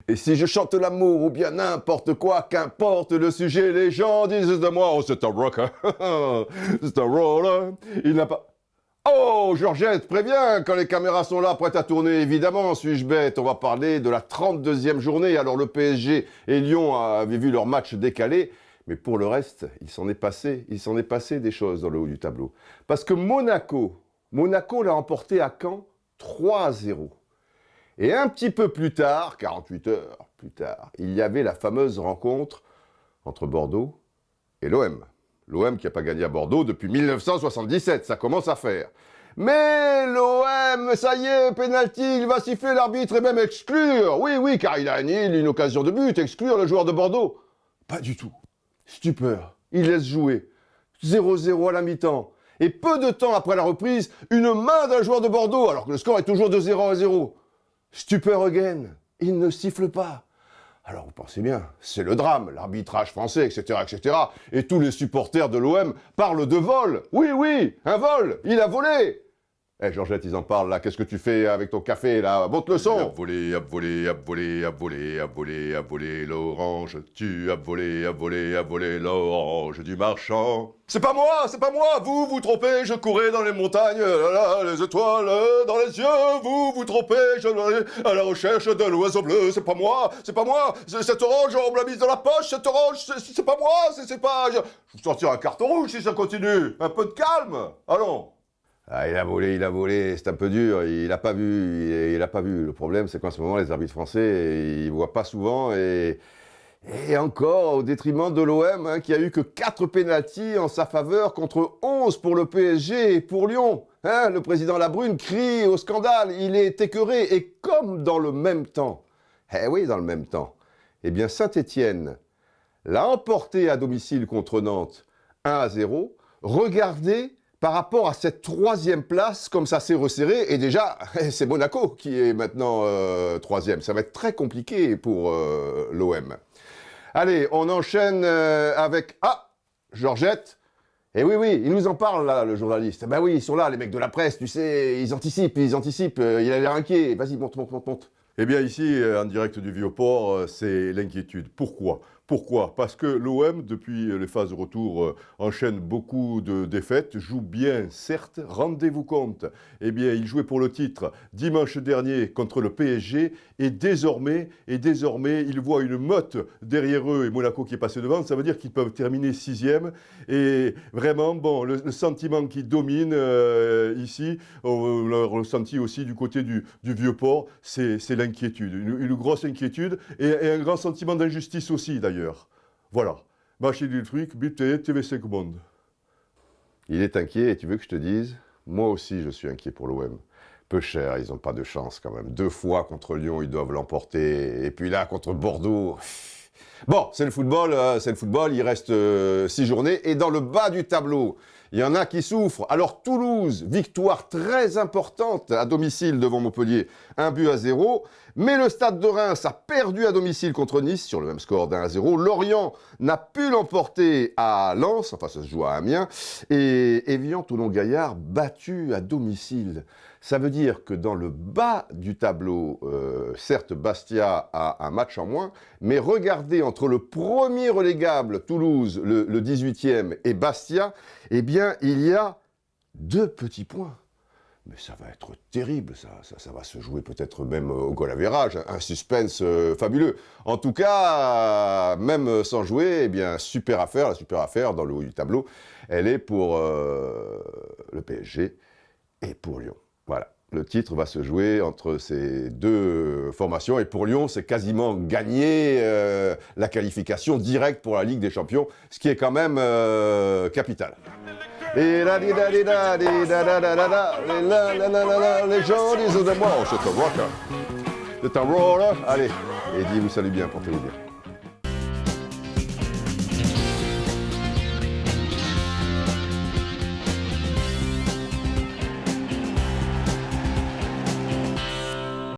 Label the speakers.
Speaker 1: Et si je chante l'amour ou bien n'importe quoi, qu'importe le sujet, les gens disent de moi, oh c'est un rocker, c'est un roller, il n'a pas... Oh, Georgette, préviens, quand les caméras sont là, prêtes à tourner, évidemment, suis-je bête, on va parler de la 32e journée. Alors le PSG et Lyon avaient vu leur match décalé, mais pour le reste, il s'en est passé des choses dans le haut du tableau. Parce que Monaco l'a emporté à Caen 3-0. Et un petit peu plus tard, 48 heures plus tard, il y avait la fameuse rencontre entre Bordeaux et l'OM. L'OM qui n'a pas gagné à Bordeaux depuis 1977, ça commence à faire. Mais l'OM, ça y est, pénalty, il va siffler l'arbitre et même exclure. Oui, car il a annulé une occasion de but, exclure le joueur de Bordeaux. Pas du tout. Stupeur. Il laisse jouer. 0-0 à la mi-temps. Et peu de temps après la reprise, une main d'un joueur de Bordeaux, alors que le score est toujours de 0-0. Stupeur again. Il ne siffle pas. Alors vous pensez bien, c'est le drame, l'arbitrage français, etc., etc. Et tous les supporters de l'OM parlent de vol. Oui, un vol, il a volé. Eh Georgette, ils en parlent là, qu'est-ce que tu fais avec ton café là? Monte le son. A volé l'orange. Tu as volé l'orange du marchand. C'est pas moi, vous vous trompez, je courais dans les montagnes, les étoiles dans les yeux, vous vous trompez, je vais à la recherche de l'oiseau bleu, c'est pas moi, cette orange, on me l'a mise dans la poche, cette orange, c'est pas moi, c'est pas... Je vais vous sortir un carton rouge si ça continue, un peu de calme, allons. Ah, il a volé, c'est un peu dur, il a pas vu. Le problème, c'est qu'en ce moment, les arbitres français, ils voient pas souvent et encore au détriment de l'OM, hein, qui a eu que 4 pénaltys en sa faveur contre 11 pour le PSG et pour Lyon. Hein, le président Labrune crie au scandale, il est écœuré et comme dans le même temps, eh bien Saint-Étienne l'a emporté à domicile contre Nantes 1-0. Regardez par rapport à cette 3e place, comme ça s'est resserré, et déjà, c'est Monaco qui est maintenant 3e. Ça va être très compliqué pour l'OM. Allez, on enchaîne avec... Ah, Georgette. Et oui, il nous en parle là, le journaliste. Ben oui, ils sont là, les mecs de la presse, tu sais, ils anticipent, il a l'air inquiet. Vas-y, monte.
Speaker 2: Eh bien ici, en direct du Vieux-Port, c'est l'inquiétude. Pourquoi? Parce que l'OM, depuis les phases de retour, enchaîne beaucoup de défaites, joue bien, certes, rendez-vous compte. Eh bien, il jouait pour le titre dimanche dernier contre le PSG, et désormais, ils voient une motte derrière eux et Monaco qui est passé devant, ça veut dire qu'ils peuvent terminer 6e. Et vraiment, bon, le sentiment qui domine ici, on l'a ressenti aussi du côté du Vieux-Port, c'est l'inquiétude, une grosse inquiétude et un grand sentiment d'injustice aussi d'ailleurs. Voilà. Marché du truc, buté, TV5 Monde.
Speaker 1: Il est inquiet et tu veux que je te dise, moi aussi je suis inquiet pour l'OM. Peu cher, ils n'ont pas de chance quand même. 2 fois contre Lyon, ils doivent l'emporter. Et puis là, contre Bordeaux... Bon, c'est le football, il reste 6 journées. Et dans le bas du tableau, il y en a qui souffrent. Alors Toulouse, victoire très importante à domicile devant Montpellier, 1-0. Mais le Stade de Reims a perdu à domicile contre Nice sur le même score d'1-0. Lorient n'a pu l'emporter à Lens, enfin ça se joue à Amiens. Et Évian-Toulon-Gaillard battu à domicile. Ça veut dire que dans le bas du tableau, certes Bastia a un match en moins, mais regardez entre le premier relégable, Toulouse, le 18e, et Bastia, eh bien il y a 2 petits points. Mais ça va être terrible, ça va se jouer peut-être même au goal average, un suspense fabuleux. En tout cas, même sans jouer, eh bien, la super affaire dans le haut du tableau, elle est pour le PSG et pour Lyon. Voilà, le titre va se jouer entre ces 2 formations, et pour Lyon, c'est quasiment gagner la qualification directe pour la Ligue des Champions, ce qui est quand même capital. Et là, les gens disent de moi, oh, c'est un rocker, c'est un roller, allez, et dis vous salue bien, portez-vous bien.